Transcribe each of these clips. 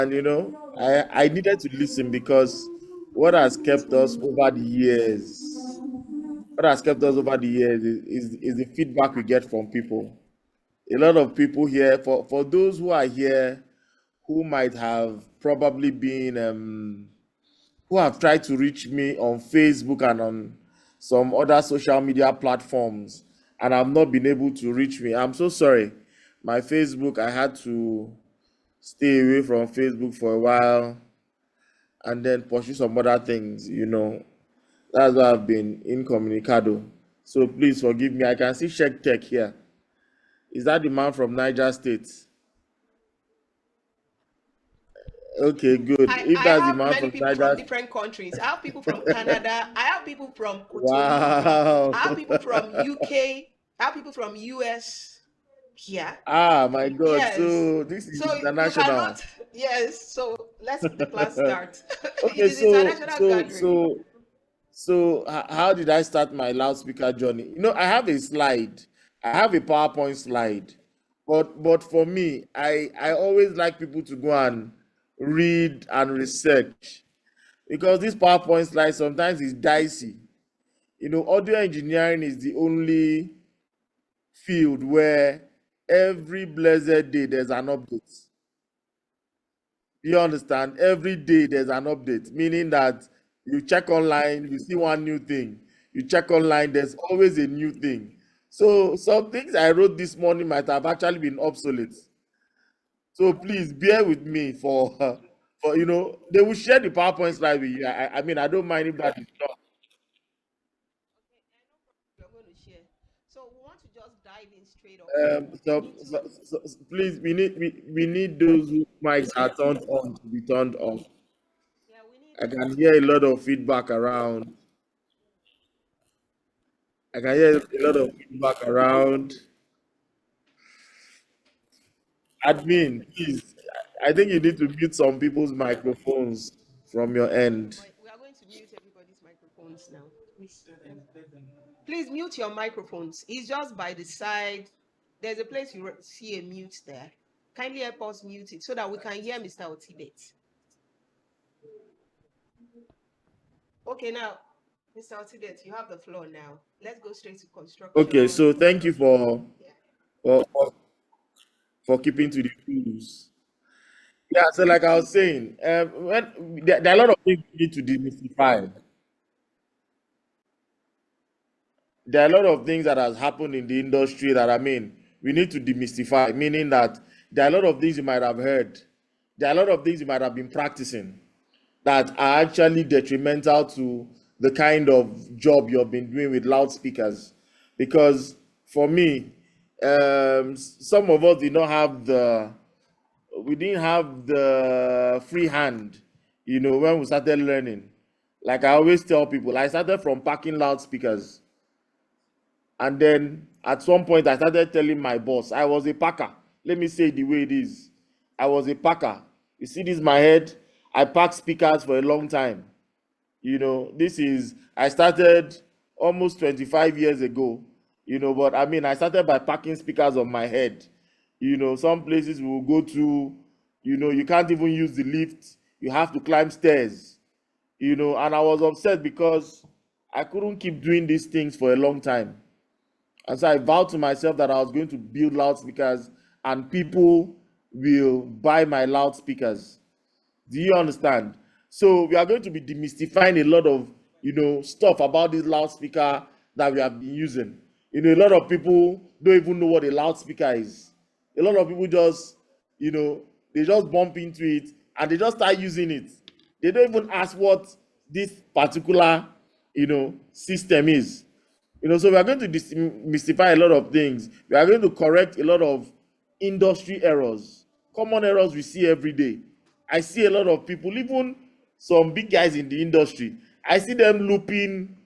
And I needed to listen because what has kept us over the years, what has kept us over the years is the feedback we get from people. A lot of people here, for those who are here who might have probably been who have tried to reach me on Facebook and on some other social media platforms and have not been able to reach me. I'm so sorry. My Facebook, I had to stay away from Facebook for a while and then pursue some other things. That's why I've been incommunicado. So please forgive me. I can see Soundcheck here. Is that the man from Niger State? Okay, good. If I that's the have man many from people from Niger, different countries. I have people from Canada. I have people from Cotonou. wow. I have people from UK. I have people from US. Yeah. Ah, my God. Yes. So this is So you international. cannot. Yes. So let's the class start. It Okay, is so international so gathering. so so how did I start my loudspeaker journey? I have a slide. I have a PowerPoint slide. But for me, I always like people to go and read and research because this PowerPoint slide sometimes is dicey. Audio engineering is the only field where every blessed day there's an update. You understand? Every day there's an update, meaning that you check online, you see one new thing. You check online, there's always a new thing. So some things I wrote this morning might have actually been obsolete. So please bear with me for they will share the PowerPoint slide with you. I mean I don't mind if that is not. You're going to share. So we want to just dive in straight up now. Into Please we need those whose mics are turned on to be turned off. yeah, we need I can hear a lot of feedback around. I can hear a lot of feedback around. Admin, please. I think you need to mute some people's microphones from your end. we are going to mute everybody's microphones now. Please mute your microphones. It's just by the side. There's a place you see a mute there. Kindly help us mute it so that we can hear Mr. Utibe. Okay, now, Mr. Utibe, you have the floor now. Let's go straight to Okay, construction. so thank you for Yeah. for, for for keeping to the rules. Yeah, so like I was saying, there are a lot of things we need to demystify. There are a lot of things that has happened in the industry that we need to demystify, meaning that there are a lot of things you might have heard. There are a lot of things you might have been practicing that are actually detrimental to the kind of job you've been doing with loudspeakers. Because for me, some of us did not have we didn't have the free hand, when we started learning. Like I always tell people, I started from packing loudspeakers. And then at some point, I started telling my boss, I was a packer. Let me say it the way it is. I was a packer. You see this my head? I packed speakers for a long time. I started almost 25 years ago, but I started by packing speakers on my head. Some places we will go to, you can't even use the lift, you have to climb stairs, and I was upset because I couldn't keep doing these things for a long time. And so I vowed to myself that I was going to build loudspeakers and people will buy my loudspeakers. Do you understand? So we are going to be demystifying a lot of stuff about this loudspeaker that we have been using. A lot of people don't even know what a loudspeaker is. A lot of people just they just bump into it and they just start using it. They don't even ask what this particular system is. So we are going to demystify a lot of things. We are going to correct a lot of industry errors, common errors we see every day. I see a lot of people, even some big guys in the industry, I see them looping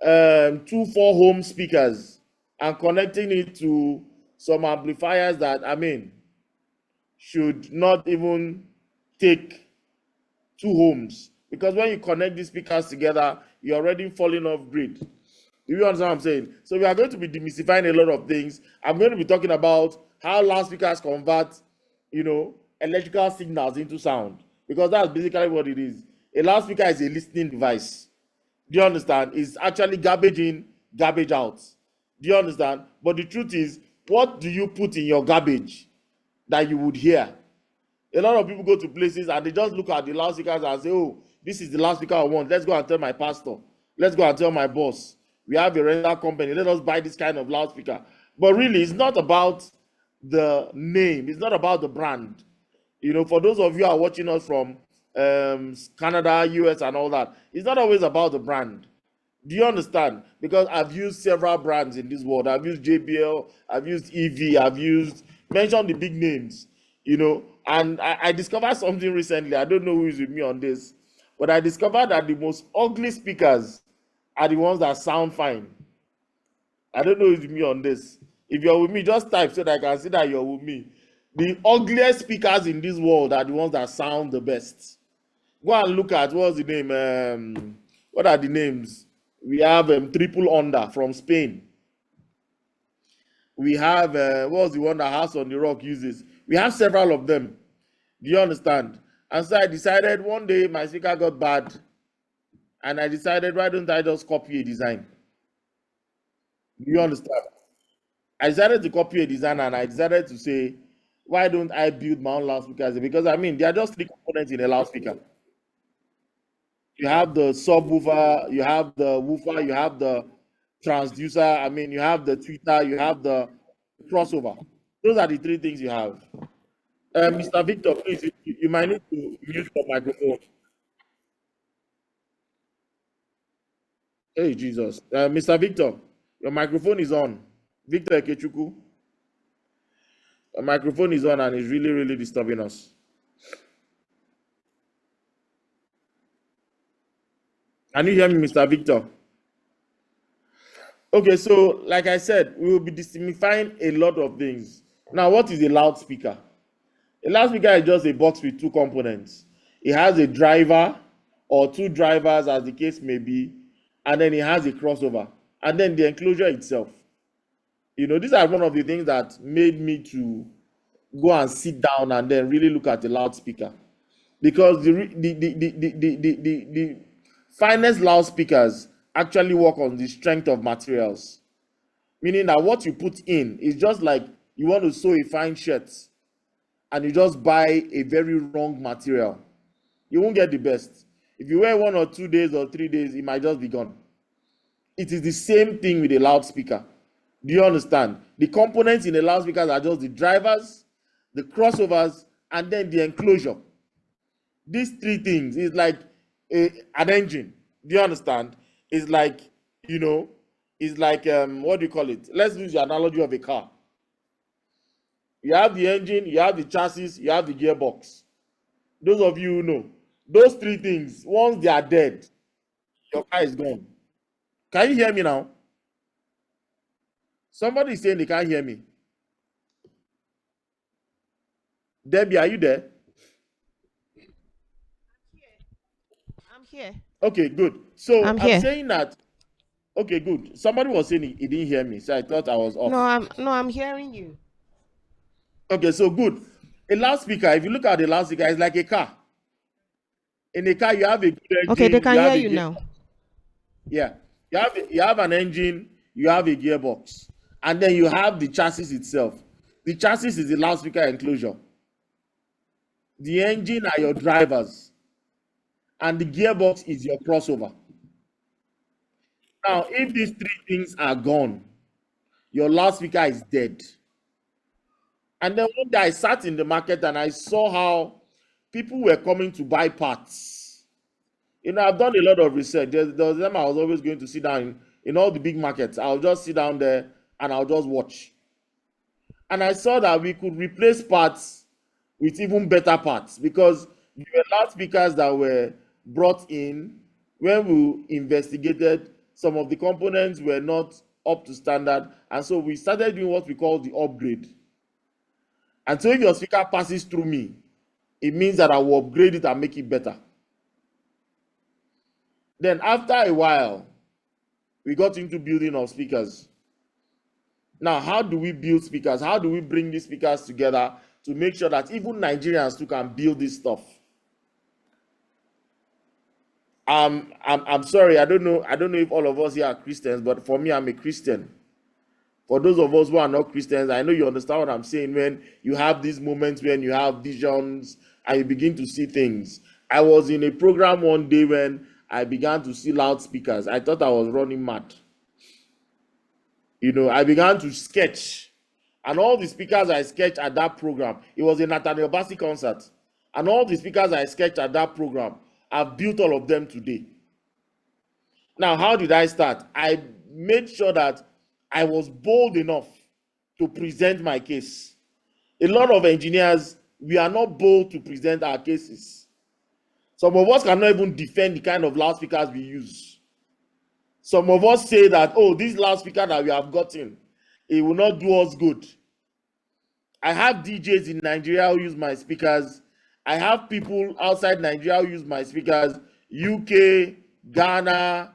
two 4 home speakers and connecting it to some amplifiers that should not even take 2 homes, because when you connect these speakers together, you're already falling off grid. Do you understand what I'm saying? So we are going to be demystifying a lot of things. I'm going to be talking about how loudspeakers convert, electrical signals into sound, because that's basically what it is. A loudspeaker is a listening device. Do you understand? It's actually garbage in, garbage out. Do you understand? But the truth is, what do you put in your garbage that you would hear? A lot of people go to places and they just look at the loudspeakers and say, oh, this is the loudspeaker I want. Let's go and tell my pastor. Let's go and tell my boss. We have a rental company. Let us buy this kind of loudspeaker. But really, it's not about the name. It's not about the brand. You know, for those of you who are watching us from Canada, US, and all that, it's not always about the brand. Do you understand? Because I've used several brands in this world. I've used JBL, I've used EV, I've used, mention the big names, you know. And I discovered something recently. I don't know who is with me on this, but I discovered that the most ugly speakers are the ones that sound fine. I don't know who's with me on this. If you're with me, just type so that I can see that you're with me. The ugliest speakers in this world are the ones that sound the best. Go and look at, what's the name? What are the names? We have Triple Under from Spain. We have, what's the one that House on the Rock uses? We have several of them. Do you understand? And so I decided one day my speaker got bad, and I decided, why don't I just copy a design? Do you understand? I decided to copy a design, and I decided to say, why don't I build my own loudspeakers? Because I mean, there are just three components in a loudspeaker. You have the subwoofer, you have the woofer, you have the transducer, I mean, you have the tweeter, you have the crossover. Those are the three things you have. Mr. Victor, please, you might need to mute your microphone. Hey, Jesus. Mr. Victor, your microphone is on. Victor Ekechuku, your microphone is on and it's really, really disturbing us. Can you hear me, Mr. Victor? Okay, so like I said, we will be demystifying a lot of things. Now, what is a loudspeaker? A loudspeaker is just a box with two components. It has a driver or two drivers, as the case may be, and then it has a crossover, and then the enclosure itself. You know, these are one of the things that made me to go and sit down and then really look at the loudspeaker, because the finest loudspeakers actually work on the strength of materials, meaning that what you put in is just like you want to sew a fine shirt and you just buy a very wrong material, you won't get the best. If you wear 1 or 2 days or 3 days, it might just be gone. It is the same thing with a loudspeaker. Do you understand? The components in a loudspeaker are just the drivers, the crossovers, and then the enclosure. These three things is like an engine. Do you understand? It's like, you know, it's like, what do you call it? Let's use the analogy of a car. You have the engine, you have the chassis, you have the gearbox. Those of you who know, those three things, once they are dead, your car is gone. Can you hear me now? Somebody is saying they can't hear me. Debbie, are you there? I'm here. Okay, good. So I'm I'm here. saying that, okay, good. Somebody was saying he didn't hear me, so I thought I was off. I'm hearing you. Okay, so good. A loudspeaker, if you look at the loudspeaker, it's like a car. In a car, you have a good engine, Okay, they you can have hear a you now. yeah, you have an engine, you have a gearbox, and then you have the chassis itself. The chassis is the loudspeaker enclosure. The engine are your drivers, and the gearbox is your crossover. Now, if these three things are gone, your loudspeaker is dead. And then one day I sat in the market and I saw how people were coming to buy parts. You know, I've done a lot of research. There was them I was always going to sit down in all the big markets. I'll just sit down there and I'll just watch. And I saw that we could replace parts with even better parts, because there were loudspeakers that were brought in when we investigated. Some of the components were not up to standard, and so we started doing what we call the upgrade. And so if your speaker passes through me, it means that I will upgrade it and make it better. Then after a while, we got into building of speakers. Now, how do we build speakers? How do we bring these speakers together to make sure that even Nigerians too can build this stuff. I'm sorry, I don't know if all of us here are Christians, but for me, I'm a Christian. For those of us who are not Christians, I know you understand what I'm saying when you have these moments when you have visions and you begin to see things. I was in a program one day when I began to see loudspeakers. I thought I was running mad. I began to sketch, and all the speakers I sketched at that program, it was a Nathaniel Bassey concert, and all the speakers I sketched at that program, I've built all of them today. Now, how did I start? I made sure that I was bold enough to present my case. A lot of engineers, we are not bold to present our cases. Some of us cannot even defend the kind of loudspeakers we use. Some of us say that, oh, this loudspeaker that we have gotten, it will not do us good. I have DJs in Nigeria who use my speakers. I have people outside Nigeria who use my speakers, UK, Ghana,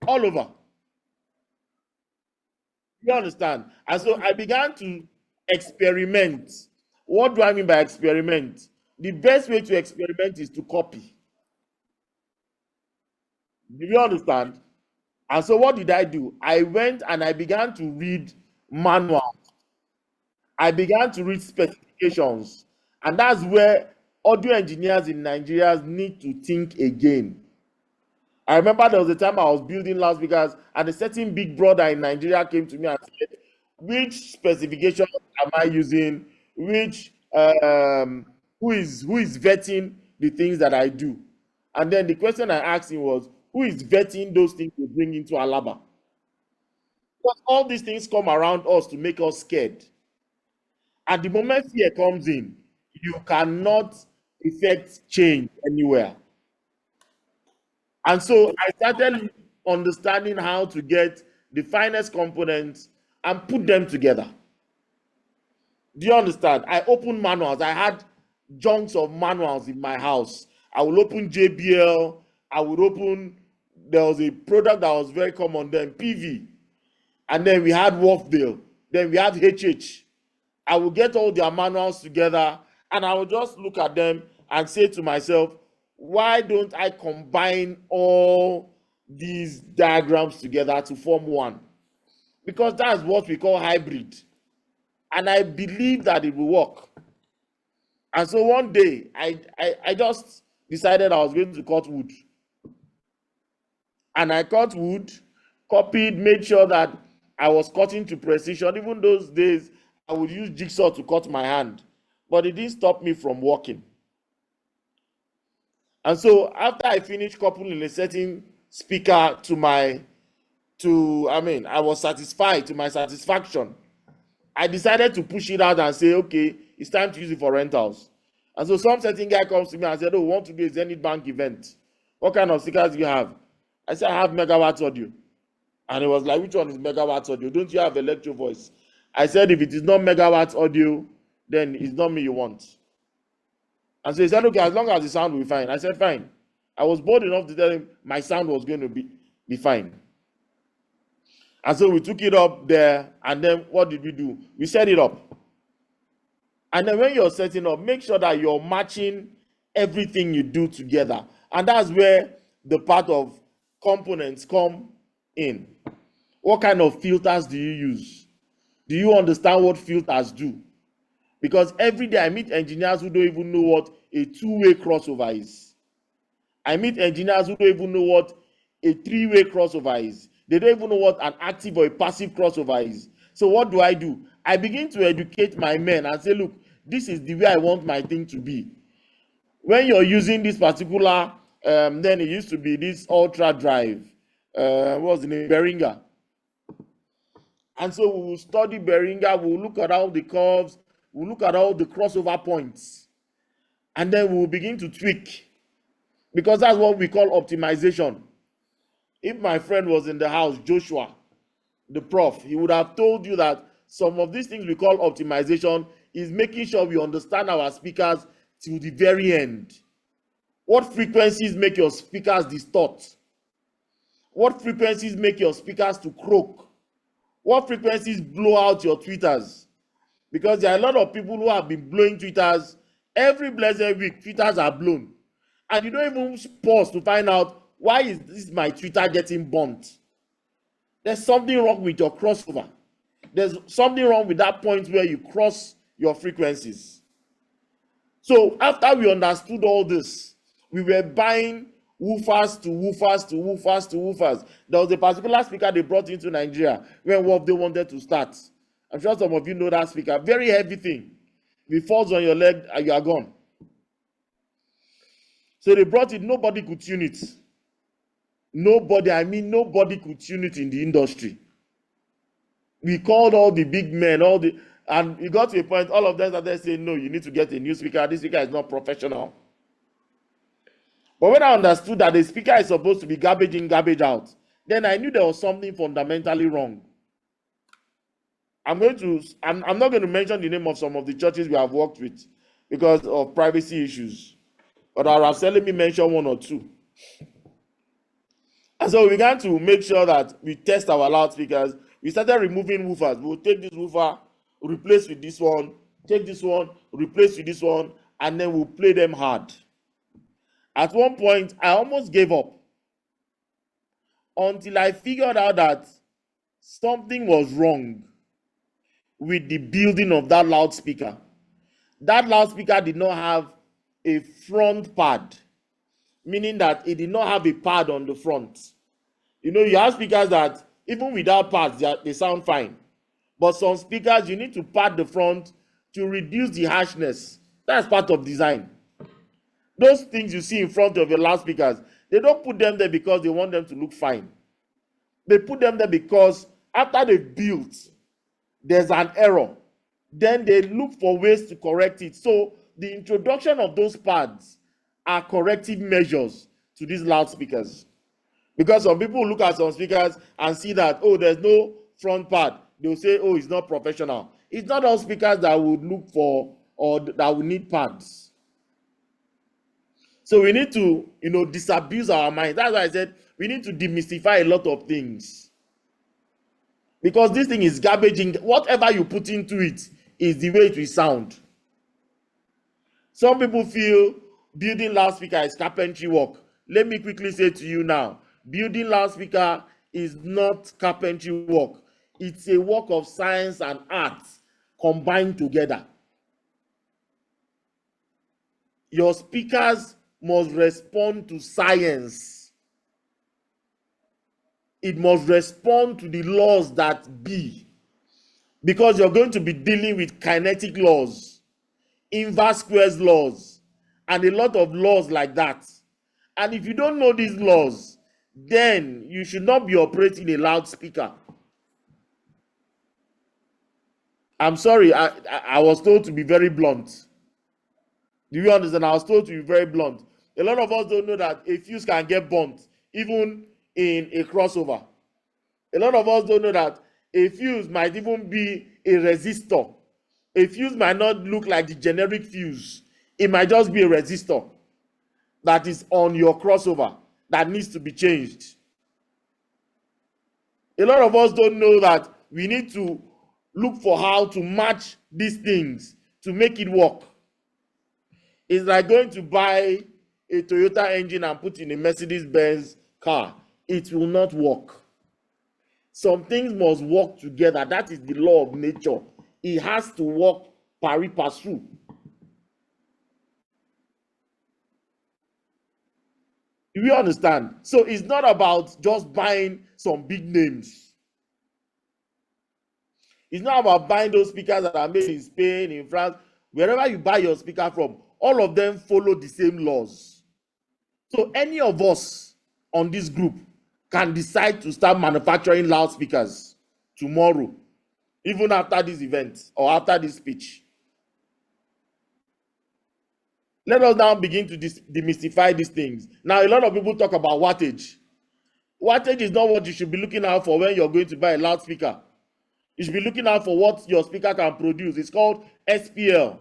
all over. You understand? And so I began to experiment. What do I mean by experiment? The best way to experiment is to copy. Do you understand? And so what did I do? I went and I began to read manuals. I began to read specifications. And that's where audio engineers in Nigeria need to think again. I remember there was a time I was building loudspeakers, and a certain big brother in Nigeria came to me and said, which specifications am I using? Who is vetting the things that I do? And then the question I asked him was, who is vetting those things to bring into Alaba? Because all these things come around us to make us scared. At the moment fear comes in, you cannot effect change anywhere. And so I started understanding how to get the finest components and put them together. Do you understand? I opened manuals. I had chunks of manuals in my house. I will open JBL. There was a product that was very common then, PV. And then we had Wolfdale. Then we had HH. I will get all their manuals together and I will just look at them and say to myself, why don't I combine all these diagrams together to form one? Because that's what we call hybrid. And I believe that it will work. And so one day, I just decided I was going to cut wood. And I cut wood, copied, made sure that I was cutting to precision. Even those days, I would use jigsaw to cut my hand. But it didn't stop me from working. And so after I finished coupling a certain speaker I was satisfied to my satisfaction. I decided to push it out and say, okay, it's time to use it for rentals. And so some certain guy comes to me and said, oh, we want to do a Zenith Bank event. What kind of stickers do you have? I said, I have megawatt audio. And he was like, which one is megawatt audio? Don't you have electro voice? I said, if it is not megawatt audio, then it's not me you want. And so he said, okay, as long as the sound will be fine. I said, fine. I was bold enough to tell him my sound was going to be fine. And so we took it up there, and then what did we do? We set it up. And then when you're setting up, make sure that you're matching everything you do together. And that's where the part of components come in. What kind of filters do you use? Do you understand what filters do? Because every day I meet engineers who don't even know what a two-way crossover is. I meet engineers who don't even know what a three-way crossover is. They don't even know what an active or a passive crossover is. So what do? I begin to educate my men and say, look, this is the way I want my thing to be. When you're using this particular, then it used to be this ultra drive. What was the name? Behringer. And so we will study Behringer, we'll look at all the curves, we'll look at all the crossover points, and then we'll begin to tweak, because that's what we call optimization. If my friend was in the house, Joshua, the prof, he would have told you that some of these things we call optimization is making sure we understand our speakers till the very end. What frequencies make your speakers distort? What frequencies make your speakers to croak? What frequencies blow out your tweeters? Because there are a lot of people who have been blowing Twitters every blessed week. Twitters are blown, and you don't even pause to find out why is this my Twitter getting burnt. There's something wrong with your crossover. There's something wrong with that point where you cross your frequencies. So after we understood all this, we were buying woofers to woofers to woofers to woofers. There was a particular speaker they brought into Nigeria when what they wanted to start. I'm sure some of you know that speaker. Very heavy thing. If it falls on your leg, and you are gone. So they brought it. Nobody could tune it. Nobody, I mean nobody could tune it in the industry. We called all the big men, and we got to a point, all of them started saying, no, you need to get a new speaker. This speaker is not professional. But when I understood that the speaker is supposed to be garbage in, garbage out, then I knew there was something fundamentally wrong. I'm not going to mention the name of some of the churches we have worked with because of privacy issues. But I'll have let me mention one or two. And so we began to make sure that we test our loudspeakers. We started removing woofers. We'll take this woofer, replace with this one, take this one, replace with this one, and then we'll play them hard. At one point, I almost gave up until I figured out that something was wrong with the building of that loudspeaker. That loudspeaker did not have a front pad, meaning that it did not have a pad on the front. You know, you have speakers that even without pads, they sound fine. But some speakers, you need to pad the front to reduce the harshness. That's part of design. Those things you see in front of your loudspeakers, they don't put them there because they want them to look fine. They put them there because after they've built, there's an error. Then they look for ways to correct it. So the introduction of those pads are corrective measures to these loudspeakers. Because some people look at some speakers and see that, oh, there's no front pad. They'll say, oh, it's not professional. It's not all speakers that would look for or that would need pads. So we need to, disabuse our mind. That's why I said we need to demystify a lot of things. Because this thing is garbage in. Whatever you put into it is the way it will sound. Some people feel building loudspeaker is carpentry work. Let me quickly say to you now, building loudspeaker is not carpentry work. It's a work of science and art combined together. Your speakers must respond to science. It must respond to the laws that be. Because you're going to be dealing with kinetic laws, inverse squares laws, and a lot of laws like that. And if you don't know these laws, then you should not be operating a loudspeaker. I'm sorry, I was told to be very blunt. Do you understand? I was told to be very blunt. A lot of us don't know that a fuse can get burnt, even in a crossover. A lot of us don't know that a fuse might even be a resistor. A fuse might not look like the generic fuse. It might just be a resistor that is on your crossover that needs to be changed. A lot of us don't know that we need to look for how to match these things to make it work. It's like going to buy a Toyota engine and put in a Mercedes-Benz car. It will not work. Some things must work together. That is the law of nature. It has to work pari passu. Do you understand? So it's not about just buying some big names. It's not about buying those speakers that are made in Spain, in France. Wherever you buy your speaker from, all of them follow the same laws. So any of us on this group can decide to start manufacturing loudspeakers tomorrow, even after this event or after this speech. Let us now begin to demystify these things. Now, a lot of people talk about wattage. Wattage is not what you should be looking out for when you're going to buy a loudspeaker. You should be looking out for what your speaker can produce. It's called SPL,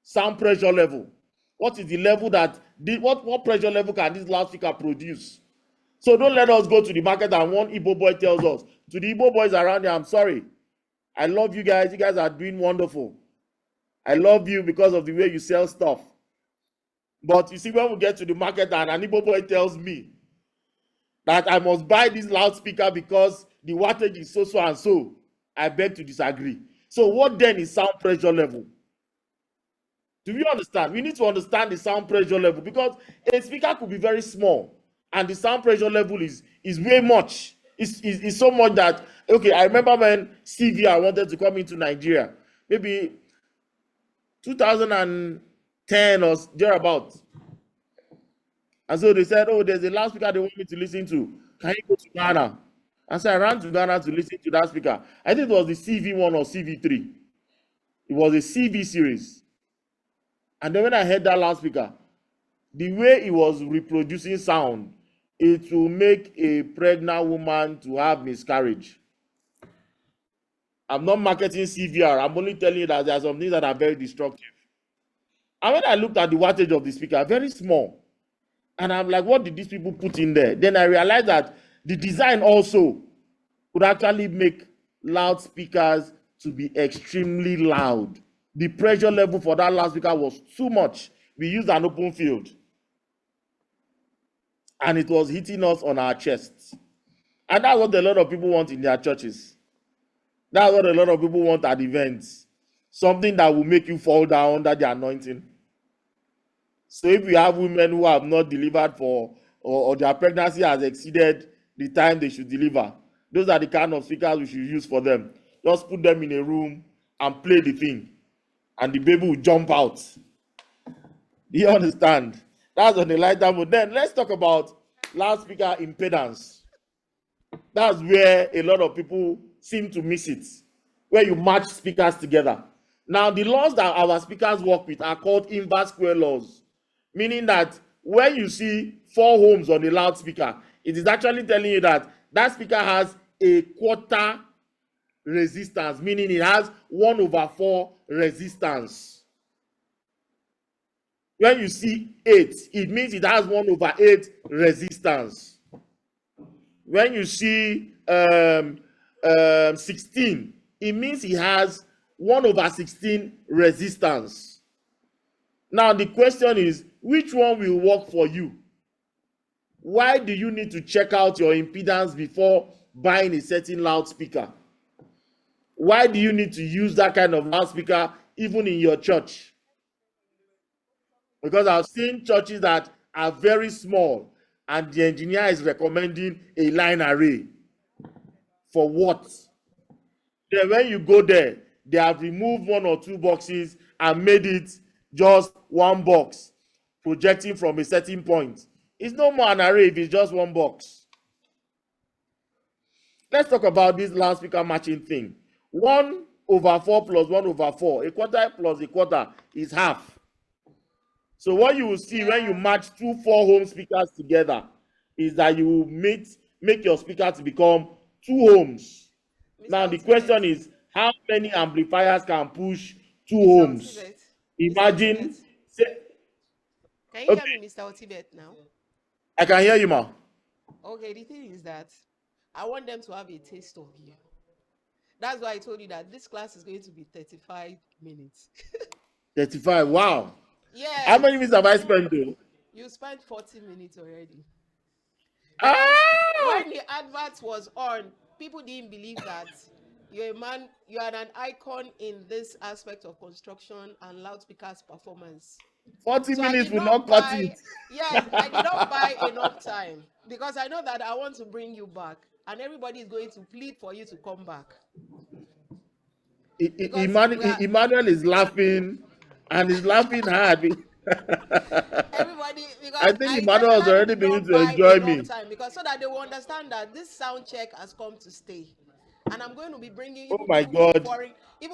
sound pressure level. What is the level that, what pressure level can this loudspeaker produce? So don't let us go to the market and one Igbo boy tells us. To the Igbo boys around here, I'm sorry. I love you guys. You guys are doing wonderful. I love you because of the way you sell stuff. But you see, when we get to the market and an Igbo boy tells me that I must buy this loudspeaker because the wattage is so and so, I beg to disagree. So what then is sound pressure level? Do you understand? We need to understand the sound pressure level, because a speaker could be very small and the sound pressure level is way much. It's so much that, okay, I remember when CVR wanted to come into Nigeria, maybe 2010 or thereabout. And so they said, oh, there's a loudspeaker they want me to listen to. Can you go to Ghana? And so I ran to Ghana to listen to that speaker. I think it was the CV1 or CV3. It was a CV series. And then when I heard that loudspeaker, the way it was reproducing sound, it will make a pregnant woman to have miscarriage. I'm not marketing CVR. I'm only telling you that there are some things that are very destructive. And when I looked at the wattage of the speaker, very small. And I'm like, what did these people put in there? Then I realized that the design also would actually make loudspeakers to be extremely loud. The pressure level for that loudspeaker was too much. We used an open field, and it was hitting us on our chests. And that's what a lot of people want in their churches. That's what a lot of people want at events. Something that will make you fall down under the anointing. So if you have women who have not delivered or their pregnancy has exceeded the time they should deliver, those are the kind of speakers we should use for them. Just put them in a room and play the thing, and the baby will jump out. Do you understand? That's on the lighter mode. Then let's talk about loudspeaker impedance. That's where a lot of people seem to miss it, where you match speakers together. Now, the laws that our speakers work with are called inverse square laws, meaning that when you see 4 ohms on a loudspeaker, it is actually telling you that that speaker has a quarter resistance, meaning it has 1/4 resistance. When you see 8, it means it has 1/8 resistance. When you see 16, it means it has 1/16 resistance. Now the question is, which one will work for you? Why do you need to check out your impedance before buying a certain loudspeaker? Why do you need to use that kind of loudspeaker even in your church? Because I've seen churches that are very small and the engineer is recommending a line array. For what? Then when you go there, they have removed 1 or 2 boxes and made it just 1 box projecting from a certain point. It's no more an array if it's just 1 box. Let's talk about this loudspeaker matching thing. 1/4 plus 1/4, a quarter plus a quarter is half. So what you will see when you match 2 4-ohm speakers together is that you will make your speaker to become 2 ohms. Now the question is, how many amplifiers can push 2 ohms? Imagine. Can you hear me, Mr. Utibe, now? I can hear you, ma. Okay, the thing is that I want them to have a taste of you. That's why I told you that this class is going to be 35 minutes. 35, wow. Yes. How many minutes have I spent though? You spent 40 minutes already. Ah! When the advert was on, people didn't believe that you're a man, you are an icon in this aspect of construction and loudspeakers performance. 40 So minutes will not cut it. Yes, I did not buy enough time because I know that I want to bring you back and everybody is going to plead for you to come back. Emmanuel is laughing and is laughing hard. Everybody, because I think Emmanuel has already beginning to enjoy me. time because so that they will understand that this sound check has come to stay. And I'm going to be bringing Oh my God.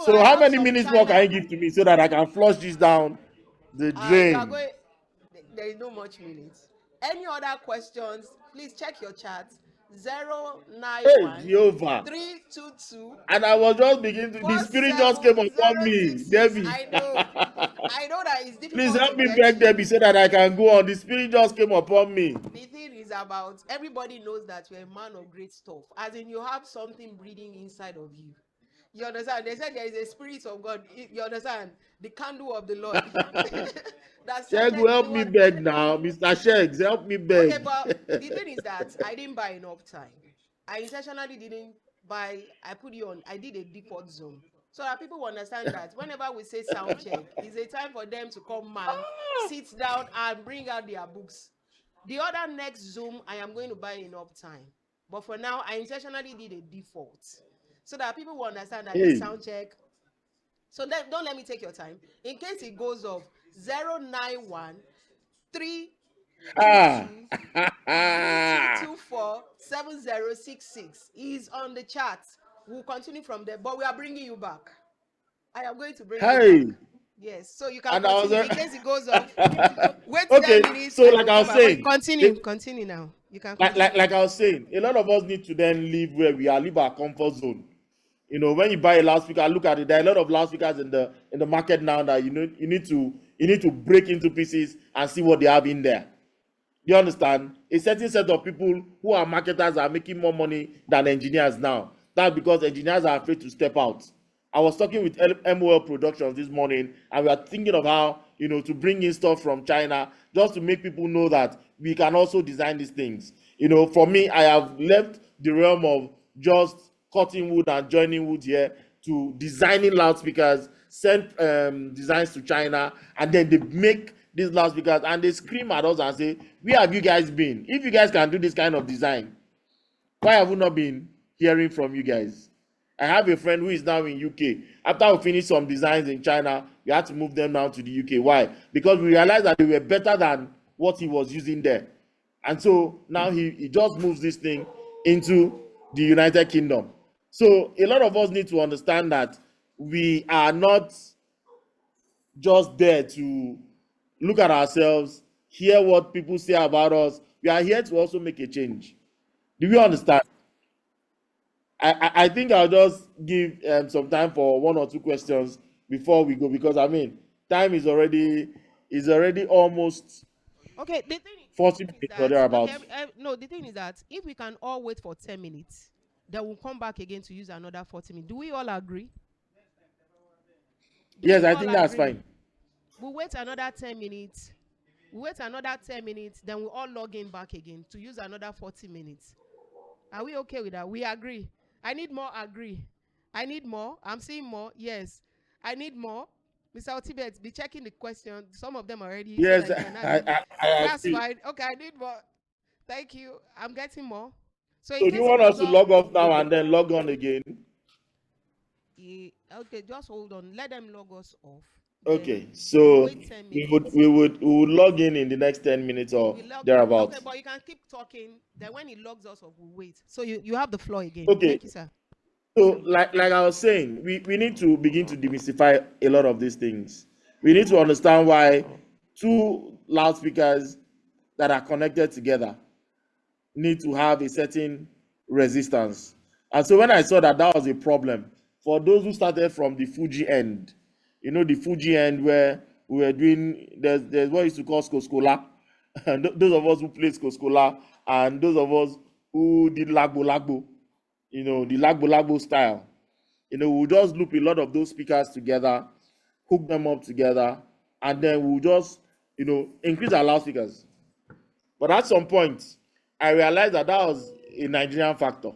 So how many minutes more can you give to me so that I can flush this down the drain? There is no much minutes. Any other questions, please check your chat. 091 Jehovah. 322. And I was just beginning to, the spirit just came upon me, Debby. I know that it's difficult. Please help me beg Debby so that I can go on. The spirit just came upon me. The thing is about everybody knows that you're a man of great stuff. As in, you have something breathing inside of you. You understand? They said there is a spirit of God. You understand? The candle of the Lord. That Shegu, searcheth help me inward. beg now. Mr. Shegs, help me Okay, beg. but the thing is that I didn't buy enough time. I intentionally didn't buy. I put you on. I did a default zone so that people will understand that whenever we say sound check, it's a time for them to come and sit down and bring out their books. The other next Zoom, I am going to buy enough time. But for now, I intentionally did a default so that people will understand that this Hey. sound check. So don't let me take your time. In case it goes off, 091 Ah. 324 7066 is on the chat. We'll continue from there, but we are bringing you back. I am going to bring you back. Hey. Yes, so you can And I was continue. In case it goes off, wait okay. 10 minutes, So I like will I come was back. But saying, continue now. You can like continue. I was saying, a lot of us need to then leave where we are, leave our comfort zone. You know, when you buy a loudspeaker, look at it. There are a lot of loudspeakers in the market now that you need to break into pieces and see what they have in there. You understand? A certain set of people who are marketers are making more money than engineers now. That's because engineers are afraid to step out. I was talking with MOL Productions this morning, and we are thinking of how, to bring in stuff from China just to make people know that we can also design these things. For me, I have left the realm of just cutting wood and joining wood here to designing loudspeakers, send designs to China, and then they make these loudspeakers and they scream at us and say, where have you guys been? If you guys can do this kind of design, why have we not been hearing from you guys? I have a friend who is now in UK. After we finished some designs in China, we had to move them now to the UK. Why? Because we realized that they were better than what he was using there. And so now he just moves this thing into the United Kingdom. So a lot of us need to understand that we are not just there to look at ourselves, hear what people say about us. We are here to also make a change. Do you understand? I think I'll just give some time for one or two questions before we go, because I mean time is already almost Okay, the 40 thing is minutes or that okay, thereabouts. no, the thing is that if we can all wait for 10 minutes, then we'll come back again to use another 40 minutes. Do we all agree? Do Yes, we I all think that's agree? fine. We'll wait another 10 minutes. We wait another 10 minutes, then we all log in back again to use another 40 minutes. Are we okay with that? We agree. I need more agree. I need more. I'm seeing more. Yes. I need more. Mr. Otibet, be checking the question. Some of them already so that Yes, you can add I, in. I, I That's agree. fine. Okay, I need more. Thank you. I'm getting more. So in So do you case it want us goes to off, log off now and then log on again? okay, just hold on. Let them log us off. Then Okay, we so wait 10 we would minutes. we would we would log in the next 10 minutes or We log in. Okay, thereabouts. but you can keep talking. Then when he logs us off, we'll wait. So you have the floor again. Okay, Thank you, sir. so like I was saying, we need to begin to demystify a lot of these things. We need to understand why two loudspeakers that are connected together need to have a certain resistance. And so when I saw that that was a problem, for those who started from the Fuji end, the Fuji end where we were doing, there's what we used to call Skoskola. And those of us who played Skoskola and those of us who did Lagbo Lagbo, the Lagbo Lagbo style, we'll just loop a lot of those speakers together, hook them up together, and then we'll just, increase our loudspeakers. But at some point, I realized that that was a Nigerian factor.